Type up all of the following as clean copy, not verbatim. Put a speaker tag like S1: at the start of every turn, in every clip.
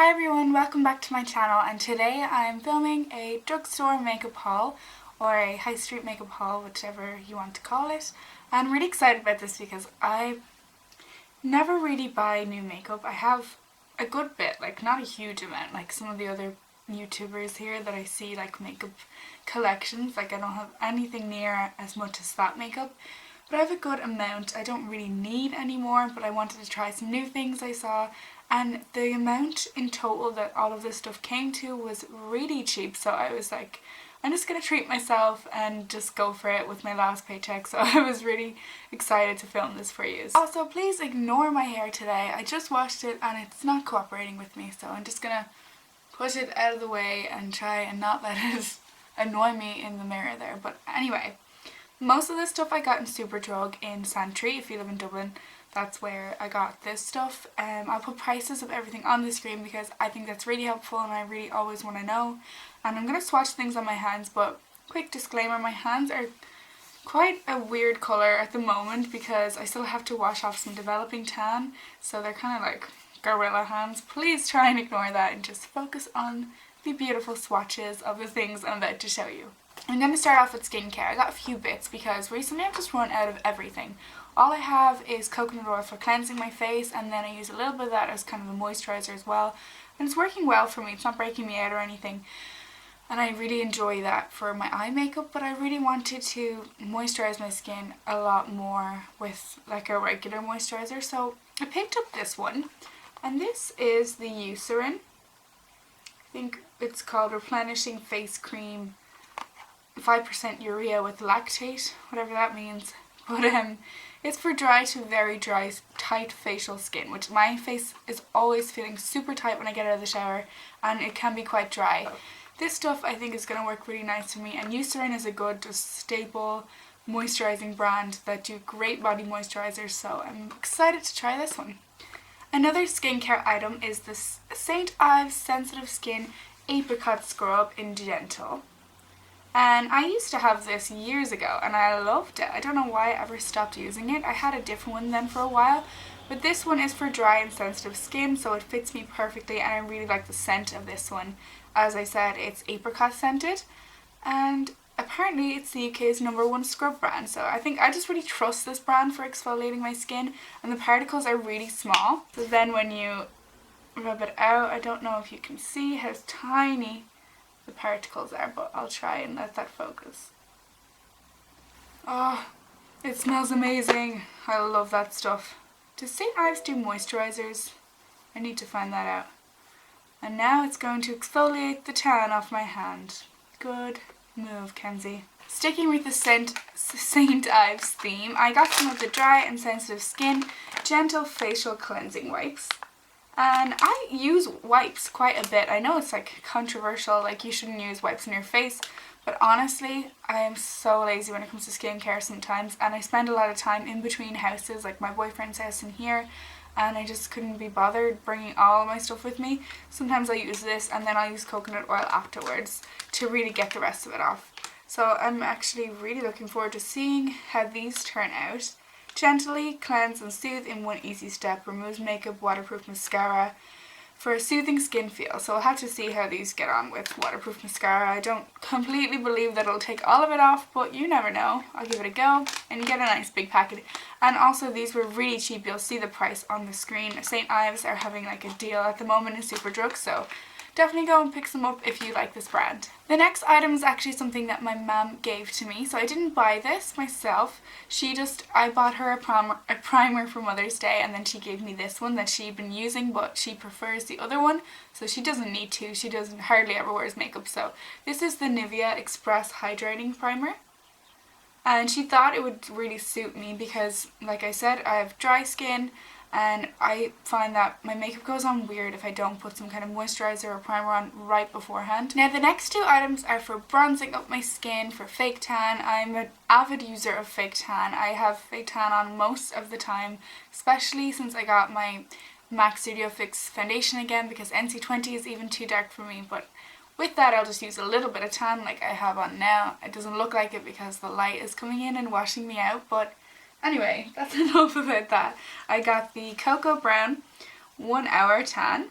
S1: Hi everyone, welcome back to my channel, and today I'm filming a drugstore makeup haul or a high street makeup haul, whichever you want to call it. And I'm really excited about this because I never really buy new makeup. I have a good bit, like not a huge amount, like some of the other YouTubers here that I see like makeup collections. Like I don't have anything near as much as that makeup, but I have a good amount. I don't really need any more, but I wanted to try some new things I saw, and the amount in total that all of this stuff came to was really cheap, so I was like, I'm just gonna treat myself and just go for it with my last paycheck. So I was really excited to film this for you. Also, please ignore my hair today. I just washed it and it's not cooperating with me, so I'm just gonna push it out of the way and try and not let it annoy me in the mirror there. But anyway, most of this stuff I got in Superdrug in Santry. If you live in Dublin, that's where I got this stuff. I'll put prices of everything on the screen because I think that's really helpful and I really always want to know. And I'm going to swatch things on my hands, but quick disclaimer, my hands are quite a weird colour at the moment because I still have to wash off some developing tan, so they're kind of like gorilla hands. Please try and ignore that and just focus on the beautiful swatches of the things I'm about to show you. I'm going to start off with skincare. I got a few bits because recently I've just run out of everything. All I have is coconut oil for cleansing my face, and then I use a little bit of that as kind of a moisturiser as well. And it's working well for me. It's not breaking me out or anything. And I really enjoy that for my eye makeup, but I really wanted to moisturise my skin a lot more with like a regular moisturiser. So I picked up this one, and this is the Eucerin. I think it's called Replenishing Face Cream 5% urea with lactate, whatever that means. But it's for dry to very dry, tight facial skin, which my face is always feeling super tight when I get out of the shower, and it can be quite dry. This stuff I think is going to work really nice for me, and Eucerin is a good just staple moisturising brand that do great body moisturisers, so I'm excited to try this one. Another skincare item is this St.Ives Sensitive Skin Apricot Scrub in Gentle. And I used to have this years ago and I loved it. I don't know why I ever stopped using it. I had a different one then for a while, but this one is for dry and sensitive skin, so it fits me perfectly, and I really like the scent of this one. As I said, it's apricot scented, and apparently it's the UK's #1 scrub brand, so I think I just really trust this brand for exfoliating my skin, and the particles are really small. So then when you rub it out, I don't know if you can see how tiny the particles are, but I'll try and let that focus. Oh, it smells amazing. I love that stuff. Does St.Ives do moisturisers? I need to find that out. And now it's going to exfoliate the tan off my hand. Good move, Kenzie. Sticking with the St.Ives theme, I got some of the dry and sensitive skin gentle facial cleansing wipes. And I use wipes quite a bit. I know it's like controversial, like you shouldn't use wipes on your face, but honestly, I am so lazy when it comes to skincare sometimes, and I spend a lot of time in between houses, like my boyfriend's house and here, and I just couldn't be bothered bringing all of my stuff with me. Sometimes I use this and then I'll use coconut oil afterwards to really get the rest of it off. So I'm actually really looking forward to seeing how these turn out. Gently cleanse and soothe in one easy step. Removes makeup, waterproof mascara for a soothing skin feel. So I'll have to see how these get on with waterproof mascara. I don't completely believe that it'll take all of it off, but you never know. I'll give it a go, and you get a nice big packet. And also these were really cheap. You'll see the price on the screen. St.Ives are having like a deal at the moment in Superdrug, so definitely go and pick some up if you like this brand. The next item is actually something that my mum gave to me, so I didn't buy this myself. I bought her a primer for Mother's Day, and then she gave me this one that she'd been using, but she prefers the other one, so she doesn't need to. She doesn't hardly ever wears makeup, so this is the Nivea Express Hydrating Primer. And she thought it would really suit me because, like I said, I have dry skin, and I find that my makeup goes on weird if I don't put some kind of moisturiser or primer on right beforehand. Now the next two items are for bronzing up my skin for fake tan. I'm an avid user of fake tan. I have fake tan on most of the time, especially since I got my MAC Studio Fix foundation again, because NC20 is even too dark for me. But with that I'll just use a little bit of tan like I have on now. It doesn't look like it because the light is coming in and washing me out, but anyway, that's enough about that. I got the Cocoa Brown 1 Hour Tan,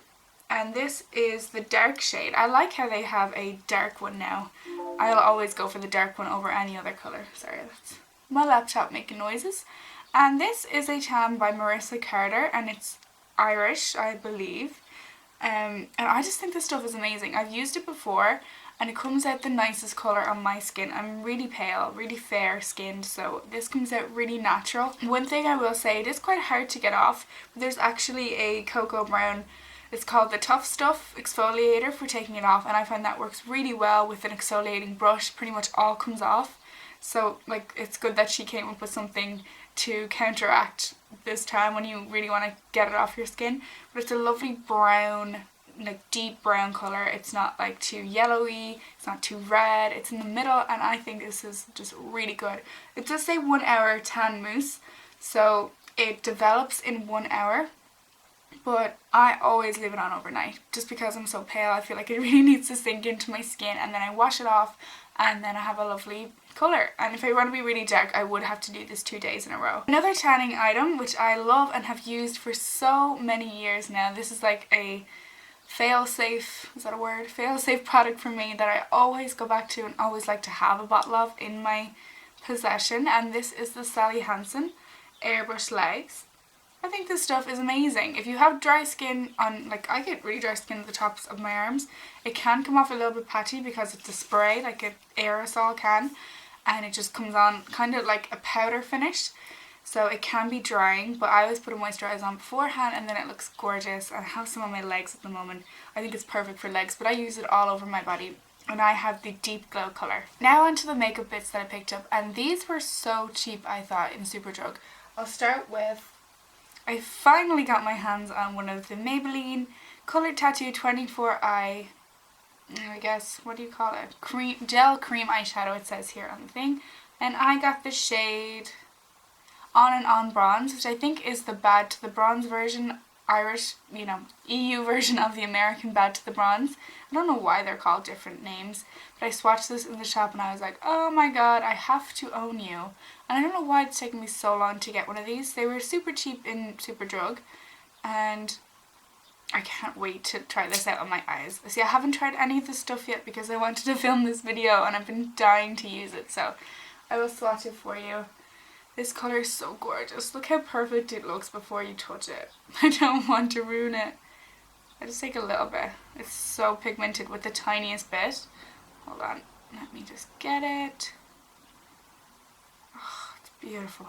S1: and this is the dark shade. I like how they have a dark one now. I'll always go for the dark one over any other colour. Sorry, that's my laptop making noises. And this is a tan by Marissa Carter, and it's Irish, I believe. And I just think this stuff is amazing. I've used it before and it comes out the nicest colour on my skin. I'm really pale, really fair skinned, so this comes out really natural. One thing I will say, it is quite hard to get off, but there's actually a cocoa brown, it's called the Tough Stuff exfoliator for taking it off, and I find that works really well with an exfoliating brush. Pretty much all comes off. So like, it's good that she came up with something to counteract this time when you really want to get it off your skin. But it's a lovely brown, like deep brown colour. It's not like too yellowy, it's not too red, it's in the middle, and I think this is just really good. It does say 1 hour tan mousse, so it develops in 1 hour, but I always leave it on overnight just because I'm so pale. I feel like it really needs to sink into my skin, and then I wash it off and then I have a lovely colour. And if I want to be really dark, I would have to do this 2 days in a row. Another tanning item which I love and have used for so many years now, this is like a fail-safe, is that a word? Fail-safe product for me that I always go back to and always like to have a bottle of in my possession, and this is the Sally Hansen Airbrush Legs. I think this stuff is amazing. If you have dry skin on, like I get really dry skin at the tops of my arms, it can come off a little bit patchy because it's a spray, like an aerosol can, and it just comes on kind of like a powder finish. So it can be drying, but I always put a moisturiser on beforehand and then it looks gorgeous. I have some on my legs at the moment. I think it's perfect for legs, but I use it all over my body. And I have the deep glow colour. Now onto the makeup bits that I picked up, and these were so cheap, I thought, in Superdrug. I'll start with, I finally got my hands on one of the Maybelline Colour Tatoo 24i, I guess, what do you call it? Gel cream eyeshadow, it says here on the thing. And I got the shade On and On Bronze, which I think is the Bad to the Bronze version, Irish, you know, EU version of the American Bad to the Bronze. I don't know why they're called different names, but I swatched this in the shop and I was like, oh my god, I have to own you. And I don't know why it's taken me so long to get one of these. They were super cheap in Superdrug, and I can't wait to try this out on my eyes. See, I haven't tried any of this stuff yet because I wanted to film this video and I've been dying to use it, so I will swatch it for you. This colour is so gorgeous. Look how perfect it looks before you touch it. I don't want to ruin it. I just take a little bit. It's so pigmented with the tiniest bit. Hold on, let me just get it. Oh, it's beautiful.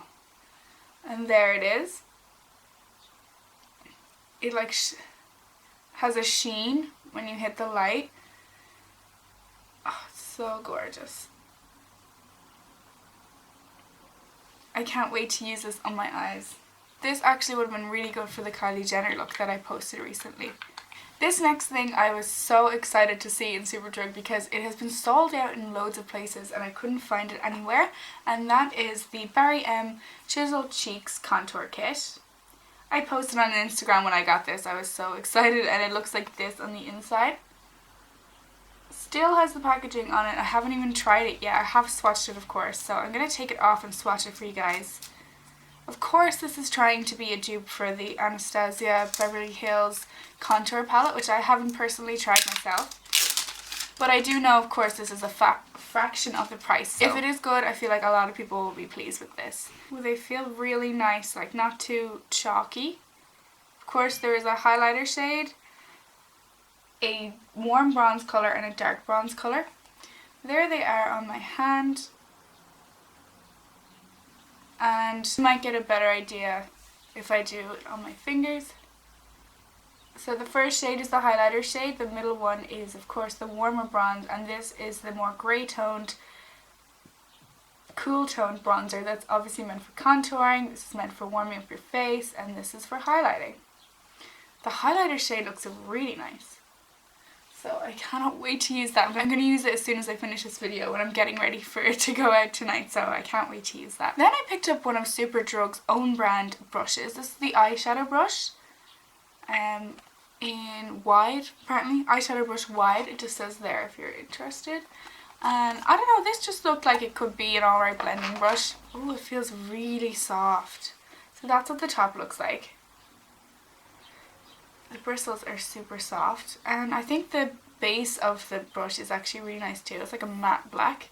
S1: And there it is. It like has a sheen when you hit the light. Oh, it's so gorgeous. I can't wait to use this on my eyes. This actually would have been really good for the Kylie Jenner look that I posted recently. This next thing I was so excited to see in Superdrug because it has been sold out in loads of places and I couldn't find it anywhere, and that is the Barry M Chiseled Cheeks Contour Kit. I posted on Instagram when I got this. I was so excited, and it looks like this on the inside. Still has the packaging on it. I haven't even tried it yet. I have swatched it, of course, so I'm going to take it off and swatch it for you guys. Of course, this is trying to be a dupe for the Anastasia Beverly Hills contour palette, which I haven't personally tried myself. But I do know, of course, this is a fraction of the price. So if it is good, I feel like a lot of people will be pleased with this. Ooh, they feel really nice, like not too chalky. Of course, there is a highlighter shade, a warm bronze colour and a dark bronze colour. There they are on my hand, and you might get a better idea if I do it on my fingers. So the first shade is the highlighter shade, the middle one is of course the warmer bronze, and this is the more grey toned, cool toned bronzer that's obviously meant for contouring. This is meant for warming up your face, and this is for highlighting. The highlighter shade looks really nice. So I cannot wait to use that. I'm going to use it as soon as I finish this video when I'm getting ready for it to go out tonight, so I can't wait to use that. Then I picked up one of Superdrug's own brand brushes. This is the Eyeshadow Brush in Wide, apparently. Eyeshadow Brush Wide, it just says there if you're interested. And I don't know, this just looked like it could be an alright blending brush. Oh, it feels really soft. So that's what the top looks like. The bristles are super soft, and I think the base of the brush is actually really nice too. It's like a matte black,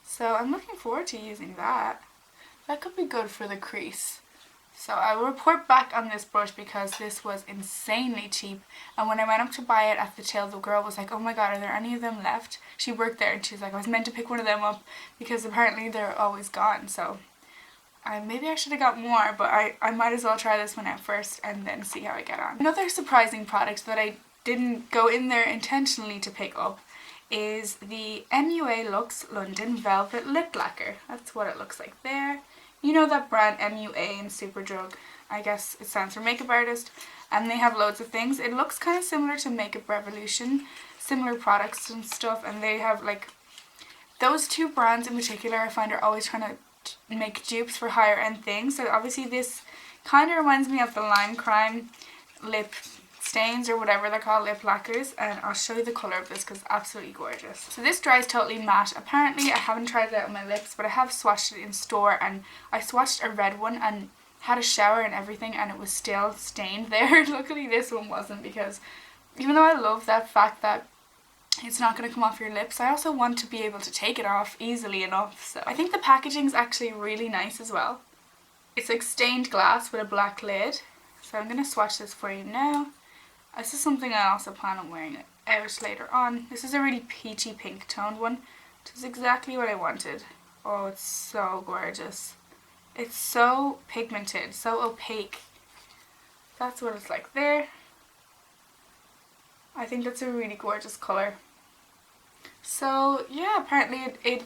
S1: so I'm looking forward to using that. That could be good for the crease. So I will report back on this brush because this was insanely cheap, and when I went up to buy it at the till, the girl was like, oh my god, are there any of them left? She worked there and she was like, I was meant to pick one of them up because apparently they're always gone. So maybe I should have got more, but I might as well try this one out first and then see how I get on. Another surprising product that I didn't go in there intentionally to pick up is the MUA Luxe London Velvet Lip Lacquer. That's what it looks like there. You know that brand MUA and Superdrug, I guess it stands for makeup artist, and they have loads of things. It looks kind of similar to Makeup Revolution, similar products and stuff, and they have like those two brands in particular I find are always trying to make dupes for higher end things. So obviously this kind of reminds me of the Lime Crime lip stains or whatever they're called, lip lacquers, and I'll show you the colour of this because it's absolutely gorgeous. So this dries totally matte. Apparently I haven't tried it out on my lips, but I have swatched it in store, and I swatched a red one and had a shower and everything and it was still stained there. Luckily this one wasn't, because even though I love that fact that it's not going to come off your lips, I also want to be able to take it off easily enough. So I think the packaging is actually really nice as well. It's like stained glass with a black lid. So I'm going to swatch this for you now. This is something I also plan on wearing it out later on. This is a really peachy pink toned one, which is exactly what I wanted. Oh, it's so gorgeous. It's so pigmented, so opaque. That's what it's like there. I think that's a really gorgeous colour. So yeah, apparently it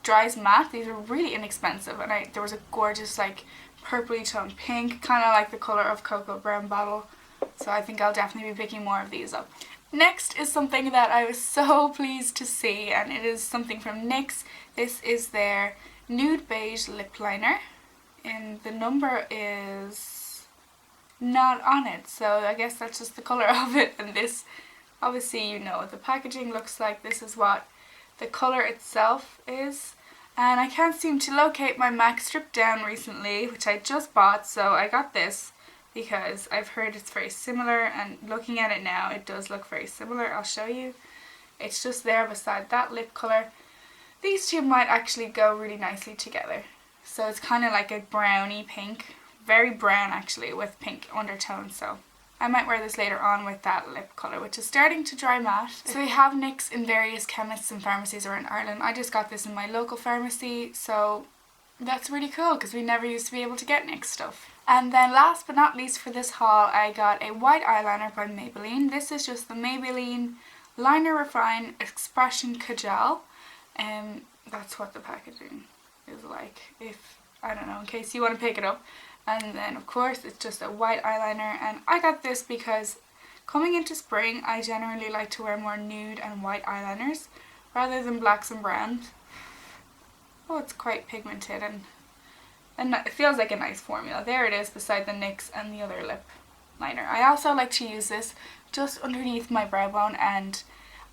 S1: dries matte. These are really inexpensive, and there was a gorgeous like purpley toned pink, kind of like the colour of Cocoa Brown Bottle. So I think I'll definitely be picking more of these up. Next is something that I was so pleased to see, and it is something from NYX. This is their Nude Beige Lip Liner, and the number is not on it, so I guess that's just the colour of it. And this, obviously you know what the packaging looks like. This is what the colour itself is, and I can't seem to locate my MAC Strip Down recently, which I just bought, so I got this because I've heard it's very similar, and looking at it now it does look very similar. I'll show you. It's just there beside that lip colour. These two might actually go really nicely together. So it's kind of like a browny pink, very brown actually, with pink undertones. So I might wear this later on with that lip colour, which is starting to dry matte. So we have NYX in various chemists and pharmacies around Ireland. I just got this in my local pharmacy, so that's really cool because we never used to be able to get NYX stuff. And then last but not least for this haul, I got a white eyeliner by Maybelline. This is just the Maybelline Liner Refine Expression Kajal. That's what the packaging is like, if, I don't know, in case you want to pick it up. And then of course it's just a white eyeliner, and I got this because coming into spring I generally like to wear more nude and white eyeliners rather than blacks and browns. Oh, it's quite pigmented and it feels like a nice formula. There it is beside the NYX and the other lip liner. I also like to use this just underneath my brow bone and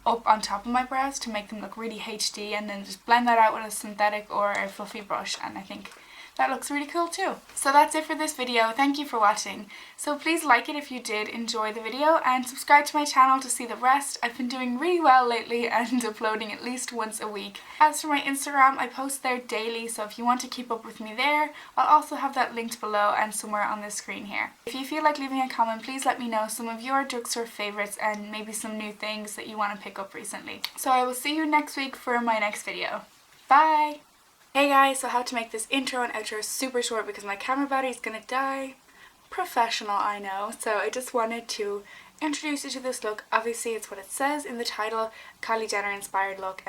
S1: up on top of my brows to make them look really HD, and then just blend that out with a synthetic or a fluffy brush, and I think that looks really cool too. So that's it for this video. Thank you for watching. So please like it if you did enjoy the video, and subscribe to my channel to see the rest. I've been doing really well lately and uploading at least once a week. As for my Instagram, I post there daily, so if you want to keep up with me there, I'll also have that linked below and somewhere on the screen here. If you feel like leaving a comment, please let me know some of your drugstore favourites and maybe some new things that you want to pick up recently. So I will see you next week for my next video. Bye! Hey guys, so how to make this intro and outro super short because my camera battery is gonna die. Professional, I know. So I just wanted to introduce you to this look. Obviously it's what it says in the title, Kylie Jenner inspired look.